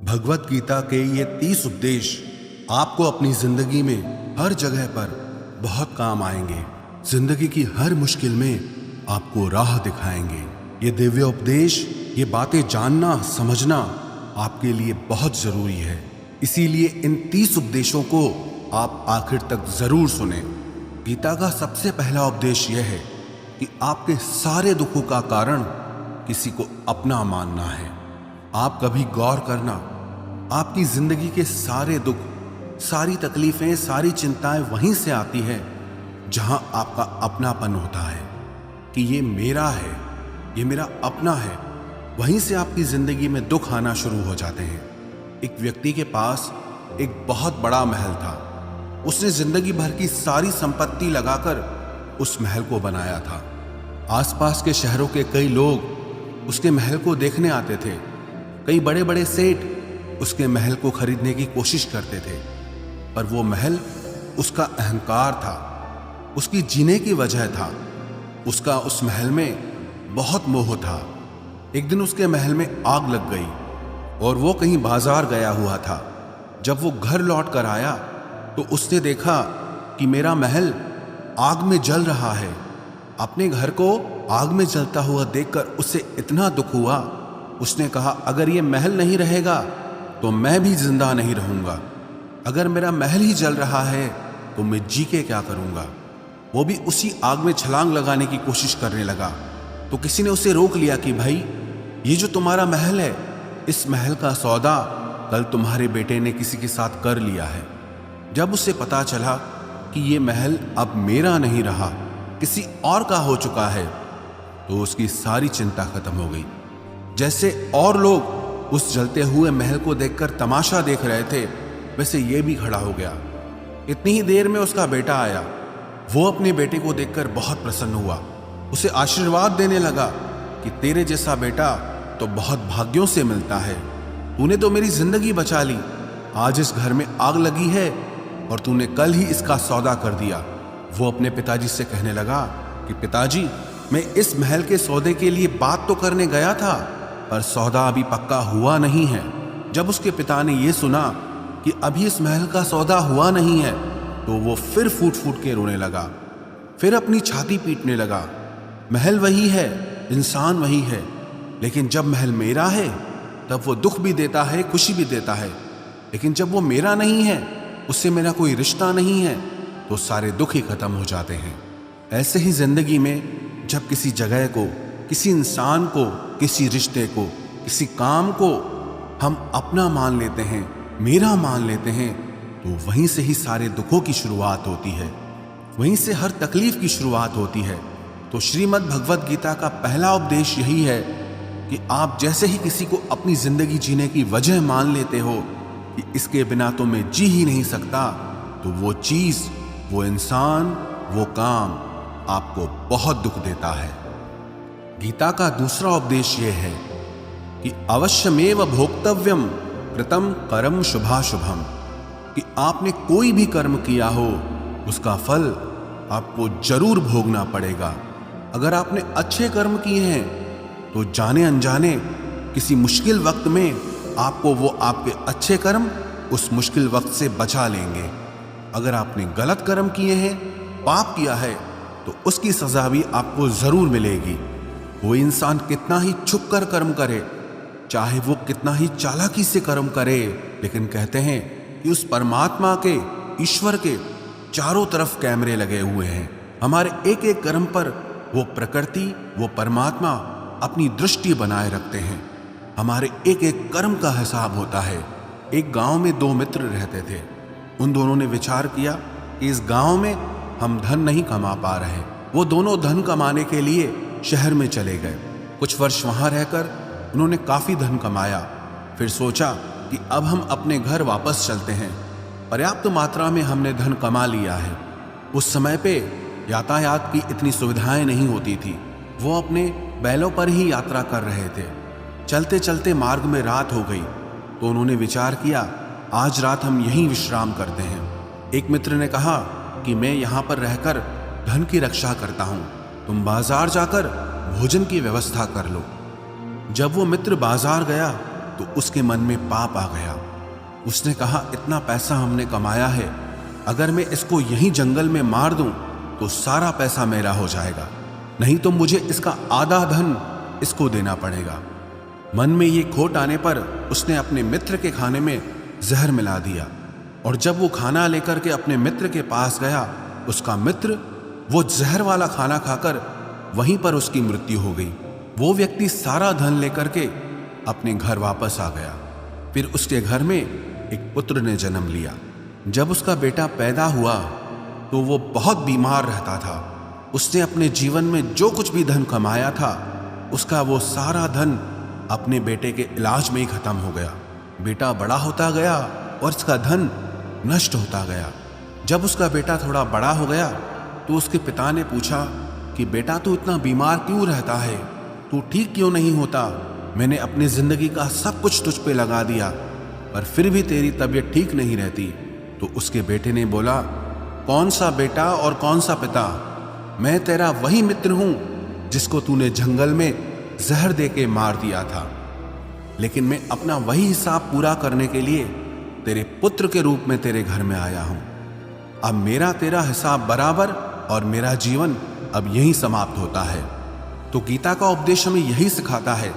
भगवत गीता के ये 30 उपदेश आपको अपनी जिंदगी में हर जगह पर बहुत काम आएंगे। जिंदगी की हर मुश्किल में आपको राह दिखाएंगे। ये दिव्य उपदेश, ये बातें जानना समझना आपके लिए बहुत जरूरी है। इसीलिए इन 30 उपदेशों को आप आखिर तक जरूर सुने। गीता का सबसे पहला उपदेश यह है कि आपके सारे दुखों का कारण किसी को अपना मानना है। आप कभी गौर करना, आपकी जिंदगी के सारे दुख, सारी तकलीफें, सारी चिंताएं वहीं से आती है जहां आपका अपनापन होता है कि ये मेरा है, ये मेरा अपना है। वहीं से आपकी जिंदगी में दुख आना शुरू हो जाते हैं। एक व्यक्ति के पास एक बहुत बड़ा महल था। उसने जिंदगी भर की सारी संपत्ति लगाकर उस महल को बनाया था। आसपास के शहरों के कई लोग उसके महल को देखने आते थे। कई बड़े बड़े सेठ उसके महल को खरीदने की कोशिश करते थे, पर वो महल उसका अहंकार था, उसकी जीने की वजह था। उसका उस महल में बहुत मोह था। एक दिन उसके महल में आग लग गई और वो कहीं बाजार गया हुआ था। जब वो घर लौट कर आया तो उसने देखा कि मेरा महल आग में जल रहा है। अपने घर को आग में जलता हुआ देखकर उसे इतना दुख हुआ। उसने कहा, अगर ये महल नहीं रहेगा तो मैं भी जिंदा नहीं रहूंगा। अगर मेरा महल ही जल रहा है तो मैं जी के क्या करूंगा। वो भी उसी आग में छलांग लगाने की कोशिश करने लगा तो किसी ने उसे रोक लिया कि भाई, ये जो तुम्हारा महल है, इस महल का सौदा कल तुम्हारे बेटे ने किसी के साथ कर लिया है। जब उसे पता चला कि ये महल अब मेरा नहीं रहा, किसी और का हो चुका है, तो उसकी सारी चिंता खत्म हो गई। जैसे और लोग उस जलते हुए महल को देखकर तमाशा देख रहे थे, वैसे ये भी खड़ा हो गया। इतनी ही देर में उसका बेटा आया। वो अपने बेटे को देखकर बहुत प्रसन्न हुआ। उसे आशीर्वाद देने लगा कि तेरे जैसा बेटा तो बहुत भाग्यों से मिलता है। तूने तो मेरी जिंदगी बचा ली। आज इस घर में आग लगी है और तूने कल ही इसका सौदा कर दिया। वो अपने पिताजी से कहने लगा कि पिताजी, मैं इस महल के सौदे के लिए बात तो करने गया था, पर सौदा अभी पक्का हुआ नहीं है। जब उसके पिता ने यह सुना कि अभी इस महल का सौदा हुआ नहीं है तो वो फिर फूट फूट के रोने लगा, फिर अपनी छाती पीटने लगा। महल वही है, इंसान वही है, लेकिन जब महल मेरा है तब वो दुख भी देता है, खुशी भी देता है। लेकिन जब वो मेरा नहीं है, उससे मेरा कोई रिश्ता नहीं है, तो सारे दुख ही खत्म हो जाते हैं। ऐसे ही जिंदगी में जब किसी जगह को, किसी इंसान को, किसी रिश्ते को, किसी काम को हम अपना मान लेते हैं, मेरा मान लेते हैं, तो वहीं से ही सारे दुखों की शुरुआत होती है, वहीं से हर तकलीफ की शुरुआत होती है। तो श्रीमद् भगवत गीता का पहला उपदेश यही है कि आप जैसे ही किसी को अपनी जिंदगी जीने की वजह मान लेते हो कि इसके बिना तो मैं जी ही नहीं सकता, तो वो चीज, वो इंसान, वो काम आपको बहुत दुख देता है। गीता का दूसरा उपदेश यह है कि अवश्यमेव भोक्तव्यम कृतं कर्म शुभाशुभम, कि आपने कोई भी कर्म किया हो उसका फल आपको जरूर भोगना पड़ेगा। अगर आपने अच्छे कर्म किए हैं तो जाने अनजाने किसी मुश्किल वक्त में आपको वो आपके अच्छे कर्म उस मुश्किल वक्त से बचा लेंगे। अगर आपने गलत कर्म किए हैं, पाप किया है, तो उसकी सजा भी आपको जरूर मिलेगी। वो इंसान कितना ही छुप कर कर्म करे, चाहे वो कितना ही चालाकी से कर्म करे, लेकिन कहते हैं कि उस परमात्मा के, ईश्वर के चारों तरफ कैमरे लगे हुए हैं। हमारे एक एक कर्म पर वो प्रकृति, वो परमात्मा अपनी दृष्टि बनाए रखते हैं। हमारे एक एक कर्म का हिसाब होता है। एक गांव में दो मित्र रहते थे। उन दोनों ने विचार किया कि इस गांव में हम धन नहीं कमा पा रहे। वो दोनों धन कमाने के लिए शहर में चले गए। कुछ वर्ष वहां रहकर उन्होंने काफी धन कमाया। फिर सोचा कि अब हम अपने घर वापस चलते हैं। पर्याप्त मात्रा में हमने धन कमा लिया है। उस समय पे यातायात की इतनी सुविधाएं नहीं होती थी। वो अपने बैलों पर ही यात्रा कर रहे थे। चलते चलते मार्ग में रात हो गई तो उन्होंने विचार किया, आज रात हम यहीं विश्राम करते हैं। एक मित्र ने कहा कि मैं यहाँ पर रहकर धन की रक्षा करता हूँ, तुम बाजार जाकर भोजन की व्यवस्था कर लो। जब वो मित्र बाजार गया तो उसके मन में पाप आ गया। उसने कहा, इतना पैसा हमने कमाया है, अगर मैं इसको यहीं जंगल में मार दूं तो सारा पैसा मेरा हो जाएगा, नहीं तो मुझे इसका आधा धन इसको देना पड़ेगा। मन में ये खोट आने पर उसने अपने मित्र के खाने में जहर मिला दिया, और जब वो खाना लेकर के अपने मित्र के पास गया, उसका मित्र वो जहर वाला खाना खाकर वहीं पर उसकी मृत्यु हो गई। वो व्यक्ति सारा धन लेकर के अपने घर वापस आ गया। फिर उसके घर में एक पुत्र ने जन्म लिया। जब उसका बेटा पैदा हुआ तो वो बहुत बीमार रहता था। उसने अपने जीवन में जो कुछ भी धन कमाया था, उसका वो सारा धन अपने बेटे के इलाज में ही खत्म हो गया। बेटा बड़ा होता गया और उसका धन नष्ट होता गया। जब उसका बेटा थोड़ा बड़ा हो गया तो उसके पिता ने पूछा कि बेटा, तू इतना बीमार क्यों रहता है, तू ठीक क्यों नहीं होता? मैंने अपनी जिंदगी का सब कुछ तुझ पे लगा दिया, पर फिर भी तेरी तबीयत ठीक नहीं रहती। तो उसके बेटे ने बोला, कौन सा बेटा और कौन सा पिता? मैं तेरा वही मित्र हूं जिसको तूने जंगल में जहर दे के मार दिया था, लेकिन मैं अपना वही हिसाब पूरा करने के लिए तेरे पुत्र के रूप में तेरे घर में आया हूं। अब मेरा तेरा हिसाब बराबर और मेरा जीवन अब यहीं समाप्त होता है। तो गीता का उपदेश हमें यही सिखाता है,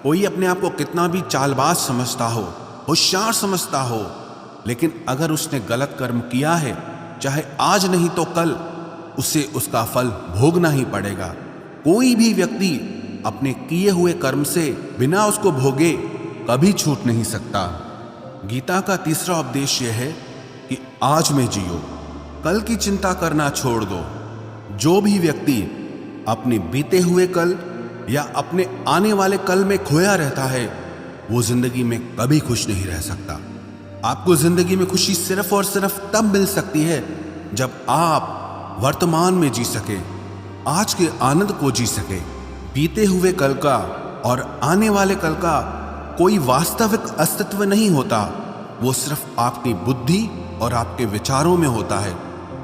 कोई अपने आप को कितना भी चालबाज समझता हो, होशियार समझता हो, लेकिन अगर उसने गलत कर्म किया है, चाहे आज नहीं तो कल उसे उसका फल भोगना ही पड़ेगा। कोई भी व्यक्ति अपने किए हुए कर्म से बिना उसको भोगे कभी छूट नहीं सकता। गीता का तीसरा उपदेश यह है कि आज में जियो, कल की चिंता करना छोड़ दो। जो भी व्यक्ति अपने बीते हुए कल या अपने आने वाले कल में खोया रहता है, वो जिंदगी में कभी खुश नहीं रह सकता। आपको जिंदगी में खुशी सिर्फ और सिर्फ तब मिल सकती है जब आप वर्तमान में जी सके, आज के आनंद को जी सके। बीते हुए कल का और आने वाले कल का कोई वास्तविक अस्तित्व नहीं होता, वो सिर्फ आपकी बुद्धि और आपके विचारों में होता है।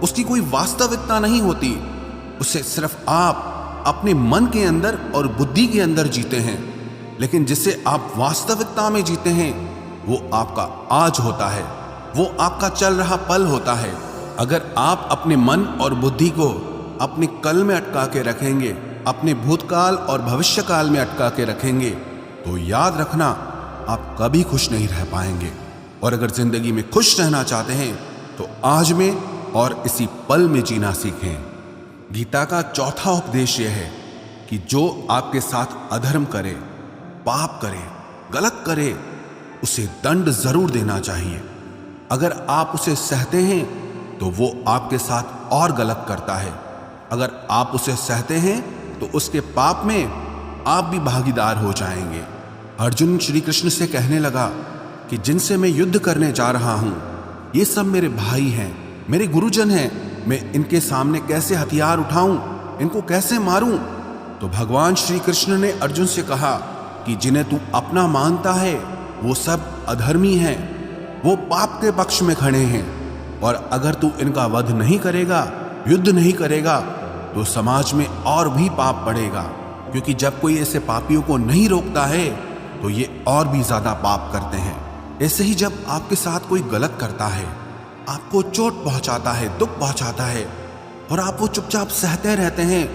उसकी कोई वास्तविकता नहीं होती, उसे सिर्फ आप अपने मन के अंदर और बुद्धि के अंदर जीते हैं। लेकिन जिसे आप वास्तविकता में जीते हैं, वो आपका आज होता है, वो आपका चल रहा पल होता है। अगर आप अपने मन और बुद्धि को अपने कल में अटका के रखेंगे, अपने भूतकाल और भविष्यकाल में अटका के रखेंगे, तो याद रखना आप कभी खुश नहीं रह पाएंगे। और अगर जिंदगी में खुश रहना चाहते हैं तो आज में और इसी पल में जीना सीखें। गीता का चौथा उपदेश यह है कि जो आपके साथ अधर्म करे, पाप करे, गलत करे, उसे दंड जरूर देना चाहिए। अगर आप उसे सहते हैं तो वो आपके साथ और गलत करता है। अगर आप उसे सहते हैं तो उसके पाप में आप भी भागीदार हो जाएंगे। अर्जुन श्री कृष्ण से कहने लगा कि जिनसे मैं युद्ध करने जा रहा हूं, ये सब मेरे भाई हैं, मेरे गुरुजन हैं, मैं इनके सामने कैसे हथियार उठाऊं, इनको कैसे मारूं? तो भगवान श्री कृष्ण ने अर्जुन से कहा कि जिन्हें तू अपना मानता है वो सब अधर्मी हैं, वो पाप के पक्ष में खड़े हैं, और अगर तू इनका वध नहीं करेगा, युद्ध नहीं करेगा, तो समाज में और भी पाप बढ़ेगा। क्योंकि जब कोई ऐसे पापियों को नहीं रोकता है तो ये और भी ज्यादा पाप करते हैं। ऐसे ही जब आपके साथ कोई गलत करता है, आपको चोट पहुंचाता है, दुख पहुंचाता है, और आप वो चुपचाप सहते रहते हैं,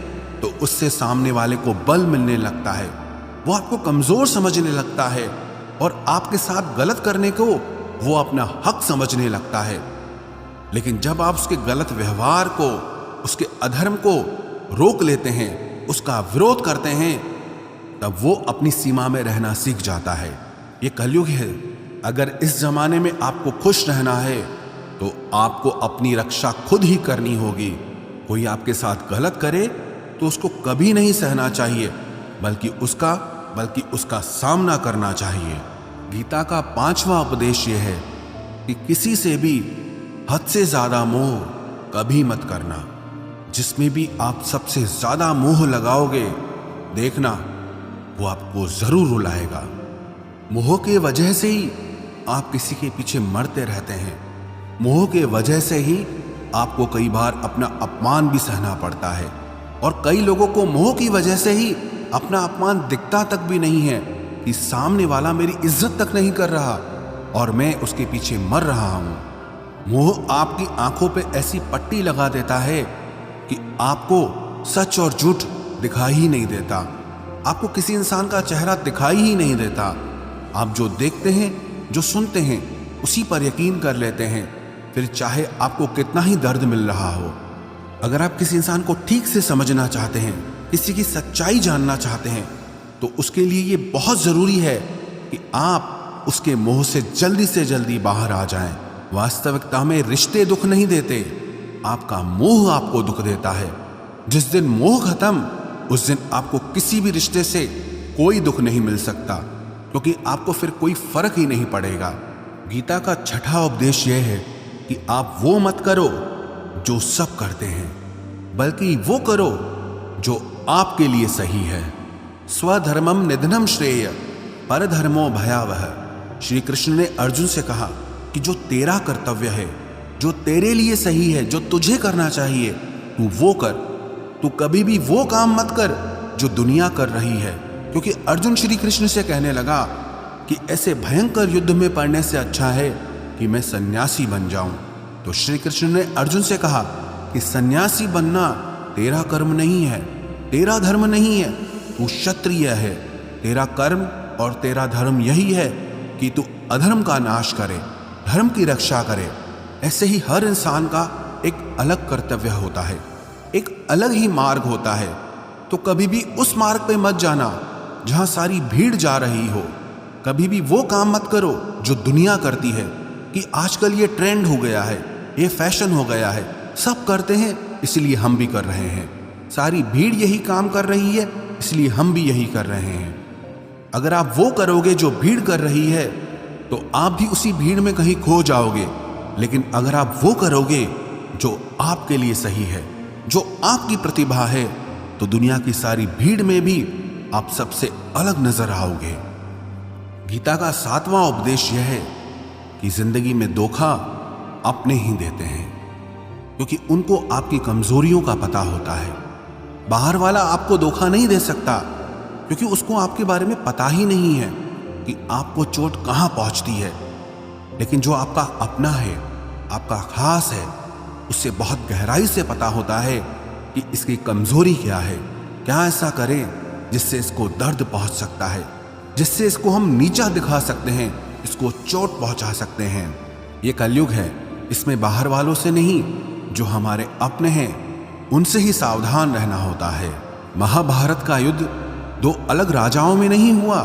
तो उससे सामने वाले को बल मिलने लगता है, वो आपको कमजोर समझने लगता है, और आपके साथ गलत करने को वो अपना हक समझने लगता है। लेकिन जब आप उसके गलत व्यवहार को, उसके अधर्म को रोक लेते हैं, उसका विरोध करते हैं, तब वो अपनी सीमा में रहना सीख जाता है। ये कलयुग है। अगर इस जमाने में आपको खुश रहना है तो आपको अपनी रक्षा खुद ही करनी होगी। कोई आपके साथ गलत करे तो उसको कभी नहीं सहना चाहिए, बल्कि उसका सामना करना चाहिए। गीता का पांचवा उपदेश यह है कि किसी से भी हद से ज्यादा मोह कभी मत करना। जिसमें भी आप सबसे ज्यादा मोह लगाओगे, देखना वो आपको जरूर रुलाएगा। मोह के वजह से ही आप किसी के पीछे मरते रहते हैं। मोह के वजह से ही आपको कई बार अपना अपमान भी सहना पड़ता है, और कई लोगों को मोह की वजह से ही अपना अपमान दिखता तक भी नहीं है कि सामने वाला मेरी इज्जत तक नहीं कर रहा और मैं उसके पीछे मर रहा हूं। मोह आपकी आंखों पे ऐसी पट्टी लगा देता है कि आपको सच और झूठ दिखाई ही नहीं देता, आपको किसी इंसान का चेहरा दिखाई ही नहीं देता। आप जो देखते हैं, जो सुनते हैं, उसी पर यकीन कर लेते हैं, फिर चाहे आपको कितना ही दर्द मिल रहा हो। अगर आप किसी इंसान को ठीक से समझना चाहते हैं, किसी की सच्चाई जानना चाहते हैं, तो उसके लिए ये बहुत ज़रूरी है कि आप उसके मोह से जल्दी बाहर आ जाएं। वास्तविकता में रिश्ते दुख नहीं देते, आपका मोह आपको दुख देता है। जिस दिन मोह खत्म, उस दिन आपको किसी भी रिश्ते से कोई दुख नहीं मिल सकता, क्योंकि आपको फिर कोई फर्क ही नहीं पड़ेगा। गीता का छठा उपदेश यह है कि आप वो मत करो जो सब करते हैं, बल्कि वो करो जो आपके लिए सही है। स्वधर्मम निधनम श्रेय परधर्मो भयावह। श्री कृष्ण ने अर्जुन से कहा कि जो तेरा कर्तव्य है, जो तेरे लिए सही है, जो तुझे करना चाहिए, तू वो कर। तू कभी भी वो काम मत कर जो दुनिया कर रही है, क्योंकि अर्जुन श्री कृष्ण से कहने लगा कि ऐसे भयंकर युद्ध में पड़ने से अच्छा है कि मैं सन्यासी बन जाऊं। तो श्री कृष्ण ने अर्जुन से कहा कि सन्यासी बनना तेरा कर्म नहीं है, तेरा धर्म नहीं है, तू क्षत्रिय है। तेरा कर्म और तेरा धर्म यही है कि तू अधर्म का नाश करे, धर्म की रक्षा करे। ऐसे ही हर इंसान का एक अलग कर्तव्य होता है, एक अलग ही मार्ग होता है। तो कभी भी उस मार्ग पे मत जाना जहां सारी भीड़ जा रही हो। कभी भी वो काम मत करो जो दुनिया करती है, कि आजकल ये ट्रेंड हो गया है, ये फैशन हो गया है, सब करते हैं इसलिए हम भी कर रहे हैं। सारी भीड़ यही काम कर रही है इसलिए हम भी यही कर रहे हैं। अगर आप वो करोगे जो भीड़ कर रही है, तो आप भी उसी भीड़ में कहीं खो जाओगे। लेकिन अगर आप वो करोगे जो आपके लिए सही है, जो आपकी प्रतिभा है, तो दुनिया की सारी भीड़ में भी आप सबसे अलग नजर आओगे। गीता का 7वां उपदेश यह है कि जिंदगी में धोखा अपने ही देते हैं, क्योंकि उनको आपकी कमजोरियों का पता होता है। बाहर वाला आपको धोखा नहीं दे सकता, क्योंकि उसको आपके बारे में पता ही नहीं है कि आपको चोट कहां पहुंचती है। लेकिन जो आपका अपना है, आपका खास है, उससे बहुत गहराई से पता होता है कि इसकी कमजोरी क्या है, क्या ऐसा करें जिससे इसको दर्द पहुंच सकता है, जिससे इसको हम नीचा दिखा सकते हैं, इसको चोट पहुंचा सकते हैं। ये कलयुग है, इसमें बाहर वालों से नहीं, जो हमारे अपने हैं उनसे ही सावधान रहना होता है। महाभारत का युद्ध 2 अलग राजाओं में नहीं हुआ,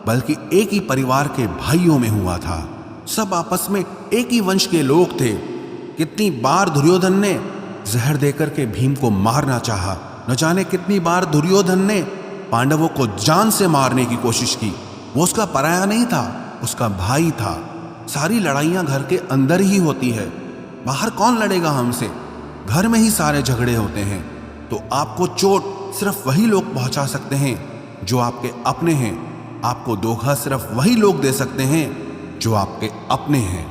बल्कि एक ही परिवार के भाइयों में हुआ था। सब आपस में एक ही वंश के लोग थे। कितनी बार दुर्योधन ने जहर देकर के भीम को मारना चाहा, न जाने कितनी बार दुर्योधन ने पांडवों को जान से मारने की कोशिश की। वो उसका पराया नहीं था, उसका भाई था। सारी लड़ाइयां घर के अंदर ही होती है, बाहर कौन लड़ेगा हमसे? घर में ही सारे झगड़े होते हैं। तो आपको चोट सिर्फ वही लोग पहुंचा सकते हैं जो आपके अपने हैं। आपको धोखा सिर्फ वही लोग दे सकते हैं जो आपके अपने हैं।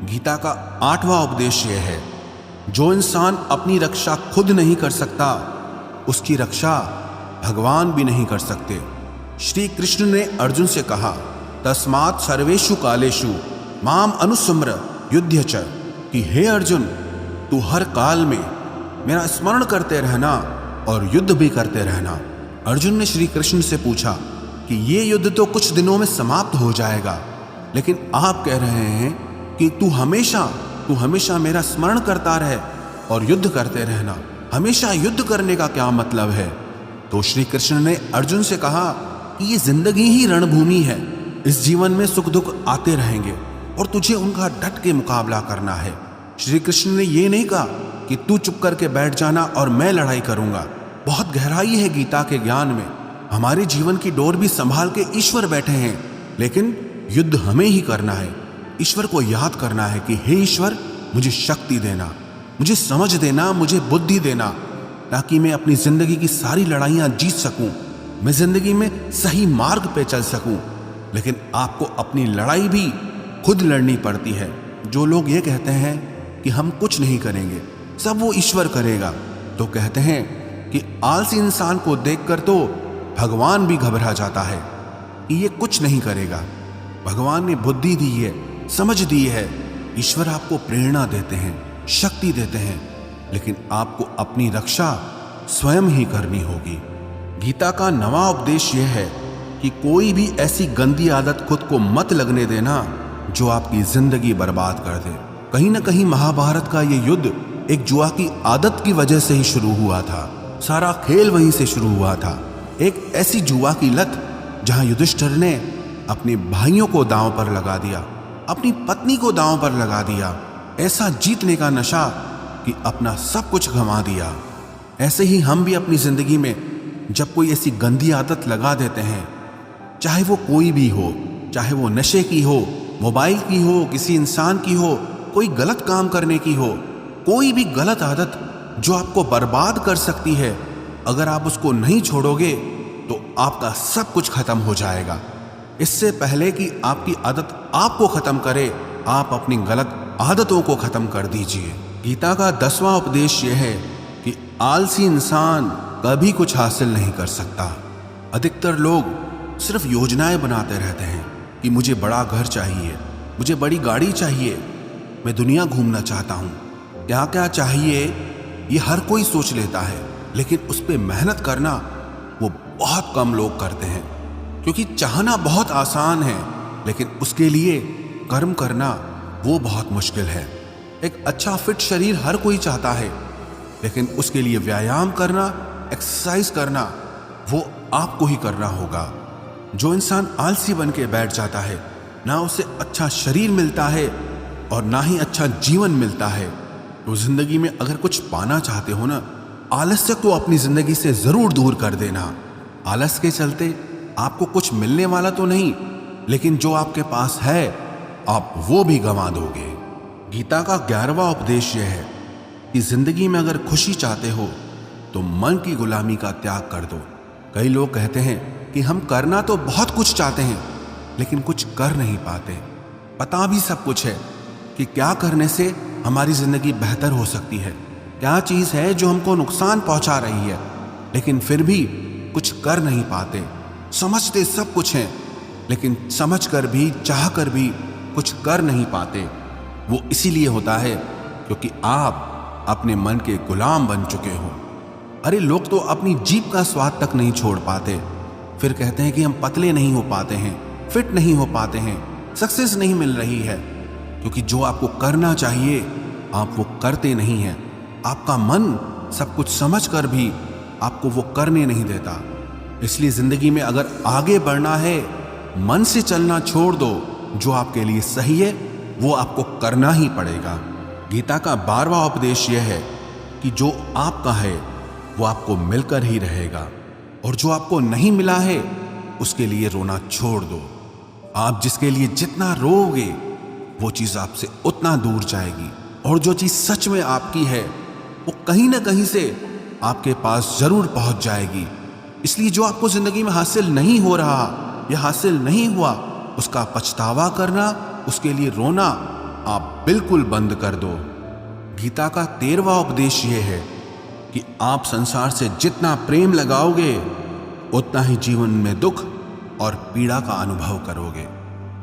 गीता का 8वां उपदेश यह है, जो इंसान अपनी रक्षा खुद नहीं कर सकता, उसकी रक्षा भगवान भी नहीं कर सकते। श्री कृष्ण ने अर्जुन से कहा, तस्मात् सर्वेषु कालेषु माम अनुस्मर युध्य च, कि हे अर्जुन, तू हर काल में मेरा स्मरण करते रहना और युद्ध भी करते रहना। अर्जुन ने श्री कृष्ण से पूछा कि ये युद्ध तो कुछ दिनों में समाप्त हो जाएगा, लेकिन आप कह रहे हैं कि तू हमेशा मेरा स्मरण करता रहे और युद्ध करते रहना। हमेशा युद्ध करने का क्या मतलब है? तो श्री कृष्ण ने अर्जुन से कहा कि ये जिंदगी ही रणभूमि है। इस जीवन में सुख दुख आते रहेंगे और तुझे उनका डट के मुकाबला करना है। श्री कृष्ण ने ये नहीं कहा कि तू चुप करके बैठ जाना और मैं लड़ाई करूंगा। बहुत गहराई है गीता के ज्ञान में। हमारे जीवन की डोर भी संभाल के ईश्वर बैठे हैं, लेकिन युद्ध हमें ही करना है। ईश्वर को याद करना है कि हे ईश्वर, मुझे शक्ति देना, मुझे समझ देना, मुझे बुद्धि देना, ताकि मैं अपनी जिंदगी की सारी लड़ाइयां जीत सकूं, मैं जिंदगी में सही मार्ग पे चल सकूं। लेकिन आपको अपनी लड़ाई भी खुद लड़नी पड़ती है। जो लोग ये कहते हैं कि हम कुछ नहीं करेंगे, सब वो ईश्वर करेगा, तो कहते हैं कि आलसी इंसान को देखकर तो भगवान भी घबरा जाता है। कि ये कुछ नहीं करेगा। भगवान ने बुद्धि दी है, समझ दी है, ईश्वर आपको प्रेरणा देते हैं, शक्ति देते हैं, लेकिन आपको अपनी रक्षा स्वयं ही करनी होगी। गीता का नवा उपदेश यह है कि कोई भी ऐसी गंदी आदत खुद को मत लगने देना जो आपकी जिंदगी बर्बाद कर दे। कहीं ना कहीं महाभारत का ये युद्ध एक जुआ की आदत की वजह से ही शुरू हुआ था। सारा खेल वहीं से शुरू हुआ था। एक ऐसी जुआ की लत जहां युधिष्ठिर ने अपने भाइयों को दांव पर लगा दिया, अपनी पत्नी को दांव पर लगा दिया। ऐसा जीतने का नशा कि अपना सब कुछ गंवा दिया। ऐसे ही हम भी अपनी जिंदगी में जब कोई ऐसी गंदी आदत लगा देते हैं, चाहे वो कोई भी हो, चाहे वो नशे की हो, मोबाइल की हो, किसी इंसान की हो, कोई गलत काम करने की हो, कोई भी गलत आदत जो आपको बर्बाद कर सकती है, अगर आप उसको नहीं छोड़ोगे तो आपका सब कुछ खत्म हो जाएगा। इससे पहले कि आपकी आदत आपको खत्म करे, आप अपनी गलत आदतों को खत्म कर दीजिए। गीता का 10वां उपदेश यह है कि आलसी इंसान कभी कुछ हासिल नहीं कर सकता। अधिकतर लोग सिर्फ योजनाएं बनाते रहते हैं कि मुझे बड़ा घर चाहिए, मुझे बड़ी गाड़ी चाहिए, मैं दुनिया घूमना चाहता हूँ। क्या क्या चाहिए ये हर कोई सोच लेता है, लेकिन उस पर मेहनत करना वो बहुत कम लोग करते हैं। क्योंकि चाहना बहुत आसान है, लेकिन उसके लिए कर्म करना वो बहुत मुश्किल है। एक अच्छा फिट शरीर हर कोई चाहता है, लेकिन उसके लिए व्यायाम करना, एक्सरसाइज करना वो आपको ही करना होगा। जो इंसान आलसी बन के बैठ जाता है, ना उसे अच्छा शरीर मिलता है और ना ही अच्छा जीवन मिलता है। तो जिंदगी में अगर कुछ पाना चाहते हो ना, आलस्य को अपनी जिंदगी से जरूर दूर कर देना। आलस के चलते आपको कुछ मिलने वाला तो नहीं, लेकिन जो आपके पास है आप वो भी गंवा दोगे। गीता का 11वां उपदेश यह है कि जिंदगी में अगर खुशी चाहते हो तो मन की गुलामी का त्याग कर दो। कई लोग कहते हैं कि हम करना तो बहुत कुछ चाहते हैं, लेकिन कुछ कर नहीं पाते। पता भी सब कुछ है कि क्या करने से हमारी जिंदगी बेहतर हो सकती है, क्या चीज है जो हमको नुकसान पहुंचा रही है, लेकिन फिर भी कुछ कर नहीं पाते। समझते सब कुछ हैं, लेकिन समझ कर भी, चाह कर भी कुछ कर नहीं पाते। वो इसीलिए होता है क्योंकि आप अपने मन के गुलाम बन चुके हो। अरे लोग तो अपनी जीभ का स्वाद तक नहीं छोड़ पाते, फिर कहते हैं कि हम पतले नहीं हो पाते हैं, फिट नहीं हो पाते हैं, सक्सेस नहीं मिल रही है। क्योंकि जो आपको करना चाहिए आप वो करते नहीं हैं। आपका मन सब कुछ समझ कर भी आपको वो करने नहीं देता। इसलिए जिंदगी में अगर आगे बढ़ना है, मन से चलना छोड़ दो। जो आपके लिए सही है वो आपको करना ही पड़ेगा। गीता का 12वां उपदेश यह है कि जो आपका है वो आपको मिलकर ही रहेगा, और जो आपको नहीं मिला है उसके लिए रोना छोड़ दो। आप जिसके लिए जितना रोओगे वो चीज आपसे उतना दूर जाएगी, और जो चीज सच में आपकी है वो कहीं ना कहीं से आपके पास जरूर पहुंच जाएगी। इसलिए जो आपको जिंदगी में हासिल नहीं हो रहा या हासिल नहीं हुआ, उसका पछतावा करना, उसके लिए रोना आप बिल्कुल बंद कर दो। गीता का 13वां उपदेश यह है कि आप संसार से जितना प्रेम लगाओगे उतना ही जीवन में दुख और पीड़ा का अनुभव करोगे।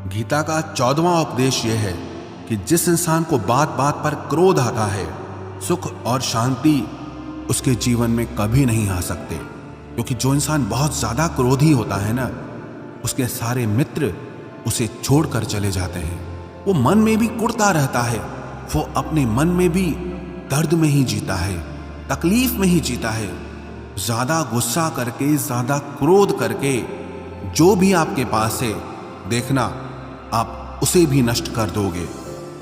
गीता का 14वां उपदेश यह है कि जिस इंसान को बात बात पर क्रोध आता है, सुख और शांति उसके जीवन में कभी नहीं आ सकते। क्योंकि जो इंसान बहुत ज्यादा क्रोधी होता है ना, उसके सारे मित्र उसे छोड़कर चले जाते हैं। वो मन में भी कुढ़ता रहता है, वो अपने मन में भी दर्द में ही जीता है, तकलीफ में ही जीता है। ज्यादा गुस्सा करके, ज्यादा क्रोध करके जो भी आपके पास है, देखना आप उसे भी नष्ट कर दोगे।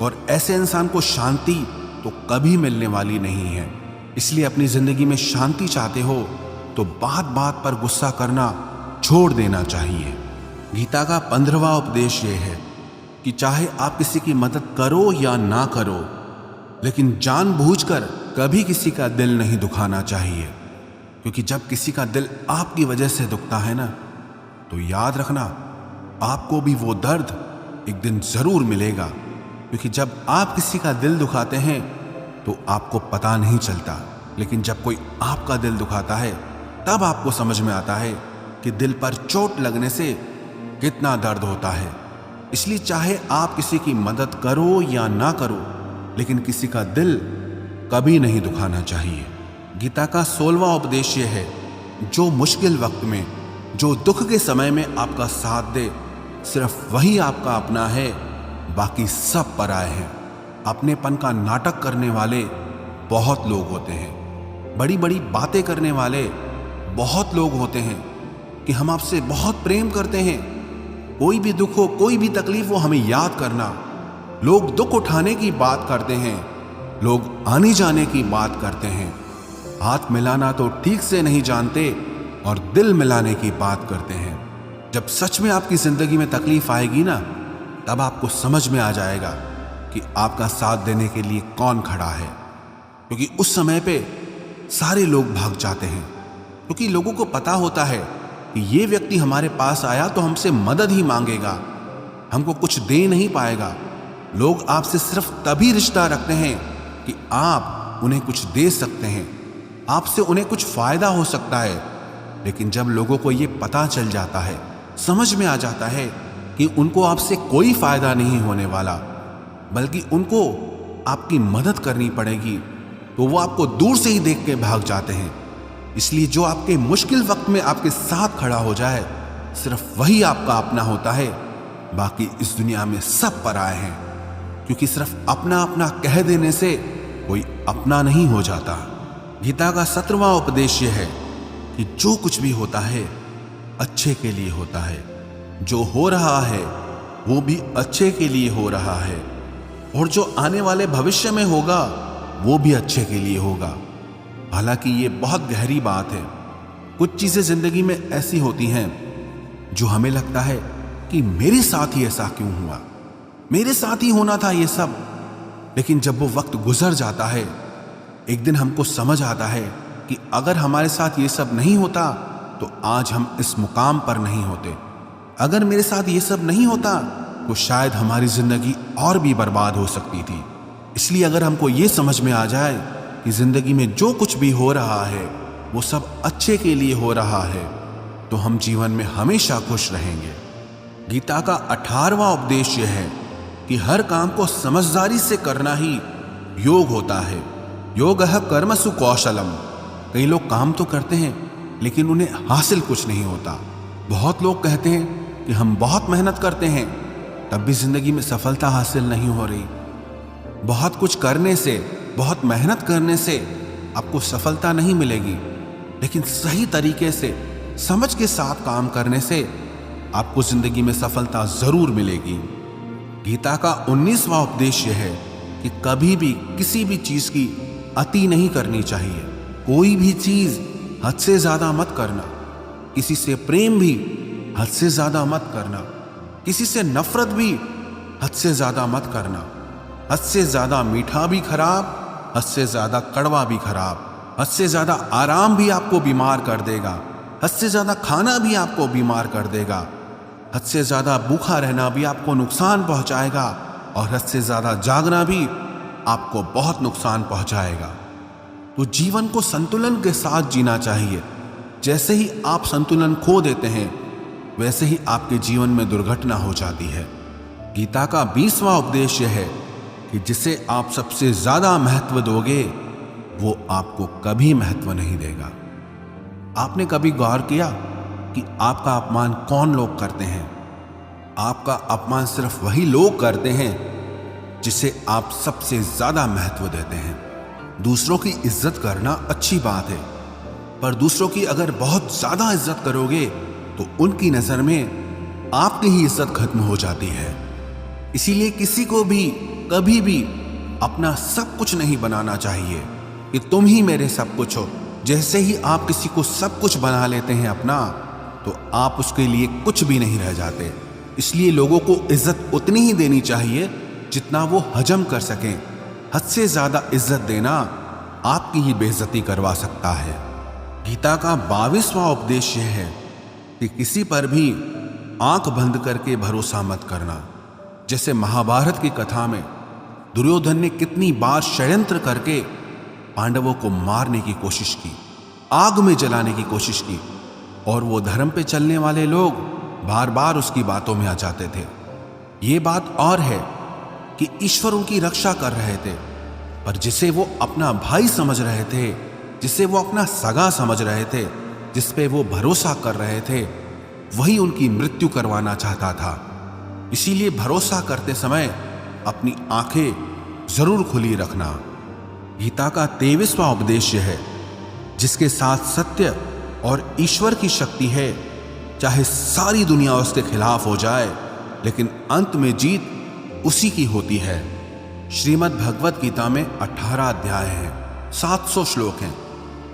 और ऐसे इंसान को शांति तो कभी मिलने वाली नहीं है। इसलिए अपनी जिंदगी में शांति चाहते हो तो बात बात पर गुस्सा करना छोड़ देना चाहिए। गीता का 15वां उपदेश यह है कि चाहे आप किसी की मदद करो या ना करो, लेकिन जानबूझकर कभी किसी का दिल नहीं दुखाना चाहिए। क्योंकि जब किसी का दिल आपकी वजह से दुखता है ना, तो याद रखना आपको भी वो दर्द एक दिन जरूर मिलेगा। क्योंकि जब आप किसी का दिल दुखाते हैं तो आपको पता नहीं चलता, लेकिन जब कोई आपका दिल दुखाता है तब आपको समझ में आता है कि दिल पर चोट लगने से कितना दर्द होता है। इसलिए चाहे आप किसी की मदद करो या ना करो, लेकिन किसी का दिल कभी नहीं दुखाना चाहिए। गीता का 16वां उपदेश यह है, जो मुश्किल वक्त में, जो दुख के समय में आपका साथ दे, सिर्फ वही आपका अपना है, बाकी सब पराए हैं। अपनेपन का नाटक करने वाले बहुत लोग होते हैं, बड़ी बड़ी बातें करने वाले बहुत लोग होते हैं कि हम आपसे बहुत प्रेम करते हैं। कोई भी दुख हो, कोई भी तकलीफ हो, हमें याद करना। लोग दुख उठाने की बात करते हैं, लोग आने जाने की बात करते हैं, हाथ मिलाना तो ठीक से नहीं जानते और दिल मिलाने की बात करते हैं। जब सच में आपकी जिंदगी में तकलीफ आएगी ना, तब आपको समझ में आ जाएगा कि आपका साथ देने के लिए कौन खड़ा है। क्योंकि उस समय पे सारे लोग भाग जाते हैं, क्योंकि लोगों को पता होता है कि ये व्यक्ति हमारे पास आया तो हमसे मदद ही मांगेगा, हमको कुछ दे नहीं पाएगा। लोग आपसे सिर्फ तभी रिश्ता रखते हैं कि आप उन्हें कुछ दे सकते हैं, आपसे उन्हें कुछ फायदा हो सकता है। लेकिन जब लोगों को ये पता चल जाता है, समझ में आ जाता है कि उनको आपसे कोई फायदा नहीं होने वाला, बल्कि उनको आपकी मदद करनी पड़ेगी, तो वो आपको दूर से ही देख के भाग जाते हैं। इसलिए जो आपके मुश्किल वक्त में आपके साथ खड़ा हो जाए, सिर्फ वही आपका अपना होता है, बाकी इस दुनिया में सब पराए हैं। क्योंकि सिर्फ अपना अपना कह देने से कोई अपना नहीं हो जाता। गीता का 17वां उपदेश यह है कि जो कुछ भी होता है अच्छे के लिए होता है, जो हो रहा है वो भी अच्छे के लिए हो रहा है, और जो आने वाले भविष्य में होगा वो भी अच्छे के लिए होगा। हालांकि ये बहुत गहरी बात है। कुछ चीजें जिंदगी में ऐसी होती हैं जो हमें लगता है कि मेरे साथ ही ऐसा क्यों हुआ, मेरे साथ ही होना था ये सब। लेकिन जब वो वक्त गुजर जाता है, एक दिन हमको समझ आता है कि अगर हमारे साथ ये सब नहीं होता तो आज हम इस मुकाम पर नहीं होते। अगर मेरे साथ ये सब नहीं होता तो शायद हमारी जिंदगी और भी बर्बाद हो सकती थी। इसलिए अगर हमको ये समझ में आ जाए कि जिंदगी में जो कुछ भी हो रहा है वो सब अच्छे के लिए हो रहा है, तो हम जीवन में हमेशा खुश रहेंगे। गीता का 18वां उपदेश यह है कि हर काम को समझदारी से करना ही योग होता है। योगः कर्मसु कौशलम। कई लोग काम तो करते हैं लेकिन उन्हें हासिल कुछ नहीं होता। बहुत लोग कहते हैं कि हम बहुत मेहनत करते हैं, तब भी जिंदगी में सफलता हासिल नहीं हो रही। बहुत कुछ करने से, बहुत मेहनत करने से आपको सफलता नहीं मिलेगी, लेकिन सही तरीके से, समझ के साथ काम करने से आपको जिंदगी में सफलता जरूर मिलेगी। गीता का 19वां उपदेश यह है कि कभी भी किसी भी चीज की अति नहीं करनी चाहिए। कोई भी चीज हद से ज्यादा मत करना। किसी से प्रेम भी हद से ज्यादा मत करना। किसी से नफरत भी हद से ज्यादा मत करना। हद से ज्यादा मीठा भी खराब, हद से ज्यादा कड़वा भी खराब। हद से ज्यादा आराम भी आपको बीमार कर देगा, हद से ज्यादा खाना भी आपको बीमार कर देगा। हद से ज्यादा भूखा रहना भी आपको नुकसान पहुंचाएगा, और हद से ज्यादा जागना भी आपको बहुत नुकसान पहुंचाएगा। तो जीवन को संतुलन के साथ जीना चाहिए। जैसे ही आप संतुलन खो देते हैं, वैसे ही आपके जीवन में दुर्घटना हो जाती है। गीता का 20वां उपदेश यह है कि जिसे आप सबसे ज्यादा महत्व दोगे, वो आपको कभी महत्व नहीं देगा। आपने कभी गौर किया कि आपका अपमान कौन लोग करते हैं? आपका अपमान सिर्फ वही लोग करते हैं जिसे आप सबसे ज्यादा महत्व देते हैं। दूसरों की इज्जत करना अच्छी बात है, पर दूसरों की अगर बहुत ज्यादा इज्जत करोगे तो उनकी नजर में आपकी ही इज्जत खत्म हो जाती है। इसीलिए किसी को भी कभी भी अपना सब कुछ नहीं बनाना चाहिए कि तुम ही मेरे सब कुछ हो। जैसे ही आप किसी को सब कुछ बना लेते हैं अपना, तो आप उसके लिए कुछ भी नहीं रह जाते। इसलिए लोगों को इज्जत उतनी ही देनी चाहिए जितना वो हजम कर सकें। हद से ज्यादा इज्जत देना आपकी ही बेइज्जती करवा सकता है। गीता का 22वां उपदेश यह है कि किसी पर भी आंख बंद करके भरोसा मत करना। जैसे महाभारत की कथा में दुर्योधन ने कितनी बार षड्यंत्र करके पांडवों को मारने की कोशिश की, आग में जलाने की कोशिश की, और वो धर्म पे चलने वाले लोग बार बार उसकी बातों में आ जाते थे। ये बात और है कि ईश्वर उनकी रक्षा कर रहे थे, पर जिसे वो अपना भाई समझ रहे थे, जिसे वो अपना सगा समझ रहे थे, जिस पे वो भरोसा कर रहे थे, वही उनकी मृत्यु करवाना चाहता था। इसीलिए भरोसा करते समय अपनी आंखें जरूर खुली रखना। गीता का 23वां उपदेश है, जिसके साथ सत्य और ईश्वर की शक्ति है, चाहे सारी दुनिया उसके खिलाफ हो जाए, लेकिन अंत में जीत उसी की होती है। श्रीमद् भगवत गीता में 18 अध्याय हैं, 700 श्लोक हैं।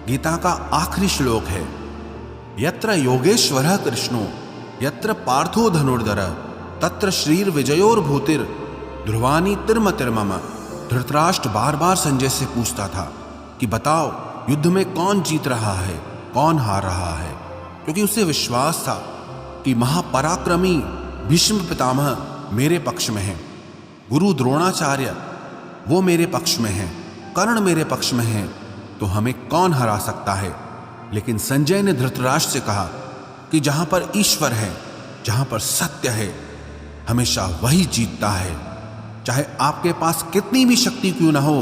गीता का आखिरी श्लोक है, यत्र योगेश्वरः कृष्णो यत्र पार्थो धनुर्धरः तत्र श्रीर विजयोर्भूतिर ध्रुवानी तिर्म तिर्मम। धृतराष्ट्र बार बार संजय से पूछता था कि बताओ युद्ध में कौन जीत रहा है, कौन हार रहा है, क्योंकि उसे विश्वास था कि महापराक्रमी भीष्म पितामह मेरे पक्ष में हैं, गुरु द्रोणाचार्य वो मेरे पक्ष में हैं, कर्ण मेरे पक्ष में हैं, तो हमें कौन हरा सकता है। लेकिन संजय ने धृतराष्ट्र से कहा कि जहां पर ईश्वर है, जहां पर सत्य है, हमेशा वही जीतता है। चाहे आपके पास कितनी भी शक्ति क्यों ना हो,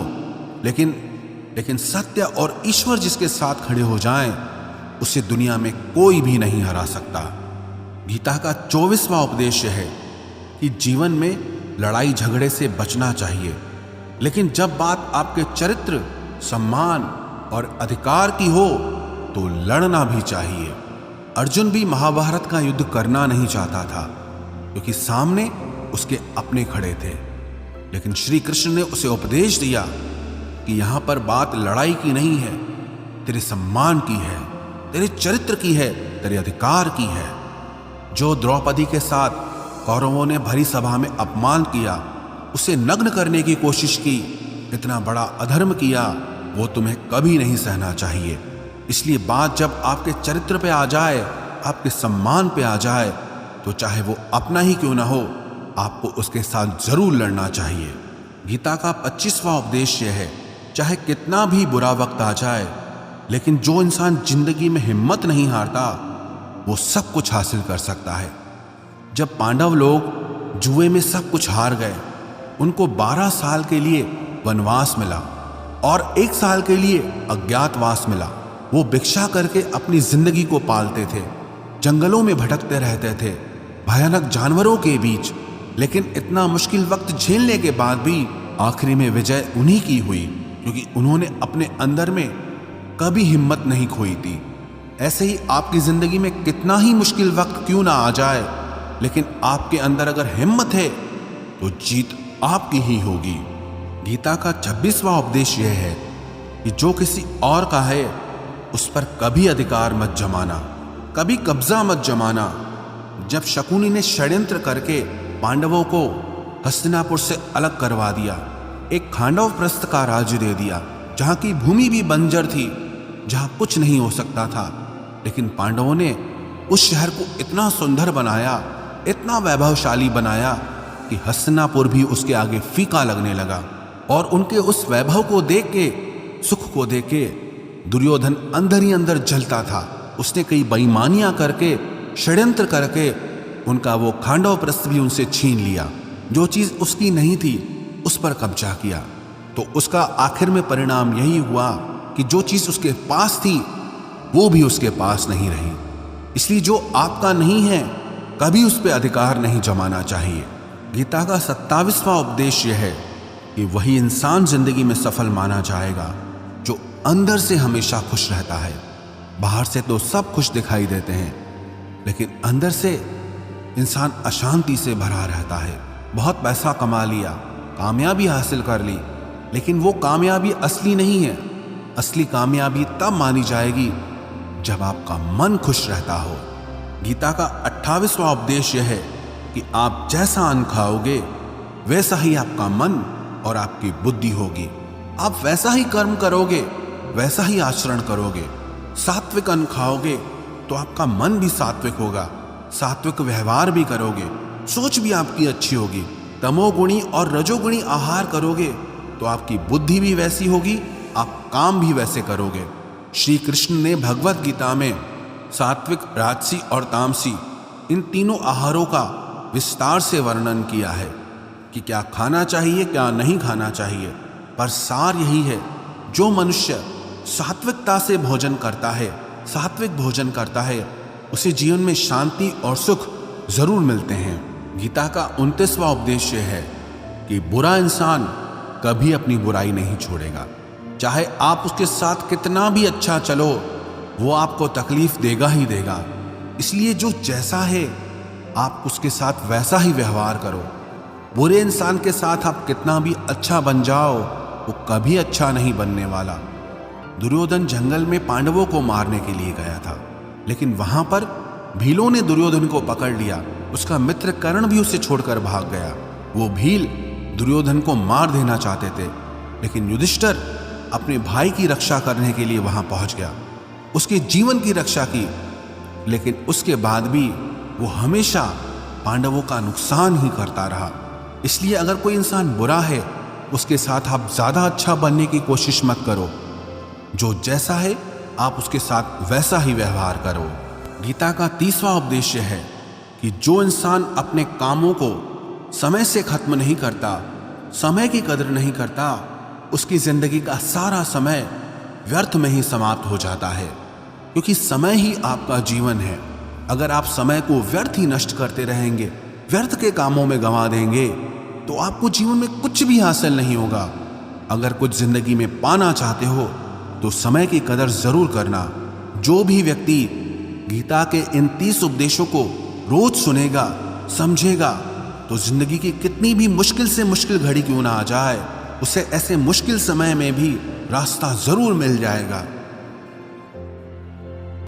लेकिन सत्य और ईश्वर जिसके साथ खड़े हो जाएं, उसे दुनिया में कोई भी नहीं हरा सकता। गीता का 24वां उपदेश है कि जीवन में लड़ाई झगड़े से बचना चाहिए, लेकिन जब बात आपके चरित्र, सम्मान और अधिकार की हो तो लड़ना भी चाहिए। अर्जुन भी महाभारत का युद्ध करना नहीं चाहता था, क्योंकि सामने उसके अपने खड़े थे, लेकिन श्री कृष्ण ने उसे उपदेश दिया कि यहां पर बात लड़ाई की नहीं है, तेरे सम्मान की है, तेरे चरित्र की है, तेरे अधिकार की है। जो द्रौपदी के साथ कौरवों ने भरी सभा में अपमान किया, उसे नग्न करने की कोशिश की, इतना बड़ा अधर्म किया, वो तुम्हें कभी नहीं सहना चाहिए। इसलिए बात जब आपके चरित्र पे आ जाए, आपके सम्मान पे आ जाए, तो चाहे वो अपना ही क्यों ना हो, आपको उसके साथ जरूर लड़ना चाहिए। गीता का 25वां उपदेश यह है, चाहे कितना भी बुरा वक्त आ जाए, लेकिन जो इंसान जिंदगी में हिम्मत नहीं हारता, वो सब कुछ हासिल कर सकता है। जब पांडव लोग जुए में सब कुछ हार गए, उनको 12 साल के लिए वनवास मिला और 1 साल के लिए अज्ञातवास मिला। वो भिक्षा करके अपनी जिंदगी को पालते थे, जंगलों में भटकते रहते थे, भयानक जानवरों के बीच, लेकिन इतना मुश्किल वक्त झेलने के बाद भी आखिरी में विजय उन्हीं की हुई, क्योंकि उन्होंने अपने अंदर में कभी हिम्मत नहीं खोई थी। ऐसे ही आपकी जिंदगी में कितना ही मुश्किल वक्त क्यों ना आ जाए, लेकिन आपके अंदर अगर हिम्मत है तो जीत आपकी ही होगी। गीता का 26वां उपदेश यह है कि जो किसी और का है उस पर कभी अधिकार मत जमाना, कभी कब्जा मत जमाना। जब शकुनी ने षड्यंत्र करके पांडवों को हस्तिनापुर से अलग करवा दिया, एक खांडव प्रस्थ का राज्य दे दिया, जहां की भूमि भी बंजर थी, जहां कुछ नहीं हो सकता था, लेकिन पांडवों ने उस शहर को इतना सुंदर बनाया, इतना वैभवशाली बनाया कि हस्तिनापुर भी उसके आगे फीका लगने लगा। और उनके उस वैभव को देख के, सुख को देख के दुर्योधन अंदर ही अंदर जलता था। उसने कई बेईमानियां करके, षड्यंत्र करके उनका वो खांडव प्रस्थ भी उनसे छीन लिया। जो चीज उसकी नहीं थी उस पर कब्जा किया। तो उसका आखिर में परिणाम यही हुआ कि जो चीज उसके पास थी वो भी उसके पास नहीं रही। इसलिए जो आपका नहीं है कभी उस पर अधिकार नहीं जमाना चाहिए। गीता का 27वां उपदेश यह है कि वही इंसान जिंदगी में सफल माना जाएगा जो अंदर से हमेशा खुश रहता है। बाहर से तो सब खुश दिखाई देते हैं, लेकिन अंदर से इंसान अशांति से भरा रहता है। बहुत पैसा कमा लिया, कामयाबी हासिल कर ली, लेकिन वो कामयाबी असली नहीं है। असली कामयाबी तब मानी जाएगी जब आपका मन खुश रहता हो। गीता का 28वां उपदेश यह है कि आप जैसा अन्न खाओगे वैसा ही आपका मन और आपकी बुद्धि होगी। आप वैसा ही कर्म करोगे, वैसा ही आचरण करोगे। सात्विक अन्न खाओगे तो आपका मन भी सात्विक होगा, सात्विक व्यवहार भी करोगे, सोच भी आपकी अच्छी होगी। तमोगुणी और रजोगुणी आहार करोगे तो आपकी बुद्धि भी वैसी होगी, आप काम भी वैसे करोगे। श्री कृष्ण ने भगवत गीता में सात्विक, राजसी और तामसी इन तीनों आहारों का विस्तार से वर्णन किया है कि क्या खाना चाहिए, क्या नहीं खाना चाहिए। पर सार यही है, जो मनुष्य सात्विकता से भोजन करता है, सात्विक भोजन करता है, उसे जीवन में शांति और सुख जरूर मिलते हैं। गीता का 29वां उपदेश है कि बुरा इंसान कभी अपनी बुराई नहीं छोड़ेगा। चाहे आप उसके साथ कितना भी अच्छा चलो, वो आपको तकलीफ देगा ही देगा। इसलिए जो जैसा है आप उसके साथ वैसा ही व्यवहार करो। बुरे इंसान के साथ आप कितना भी अच्छा बन जाओ, वो कभी अच्छा नहीं बनने वाला। दुर्योधन जंगल में पांडवों को मारने के लिए गया था, लेकिन वहां पर भीलों ने दुर्योधन को पकड़ लिया। उसका मित्र कर्ण भी उसे छोड़कर भाग गया। वो भील दुर्योधन को मार देना चाहते थे, लेकिन युधिष्ठिर अपने भाई की रक्षा करने के लिए वहां पहुंच गया, उसके जीवन की रक्षा की। लेकिन उसके बाद भी वो हमेशा पांडवों का नुकसान ही करता रहा। इसलिए अगर कोई इंसान बुरा है, उसके साथ आप ज्यादा अच्छा बनने की कोशिश मत करो। जो जैसा है आप उसके साथ वैसा ही व्यवहार करो। गीता का 30वां उपदेश है कि जो इंसान अपने कामों को समय से खत्म नहीं करता, समय की कदर नहीं करता, उसकी जिंदगी का सारा समय व्यर्थ में ही समाप्त हो जाता है। क्योंकि समय ही आपका जीवन है। अगर आप समय को व्यर्थ ही नष्ट करते रहेंगे, व्यर्थ के कामों में गंवा देंगे, तो आपको जीवन में कुछ भी हासिल नहीं होगा। अगर कुछ जिंदगी में पाना चाहते हो तो समय की कदर जरूर करना। जो भी व्यक्ति गीता के इन 30 उपदेशों को रोज सुनेगा, समझेगा, तो जिंदगी की कितनी भी मुश्किल से मुश्किल घड़ी क्यों ना आ जाए, उसे ऐसे मुश्किल समय में भी रास्ता जरूर मिल जाएगा।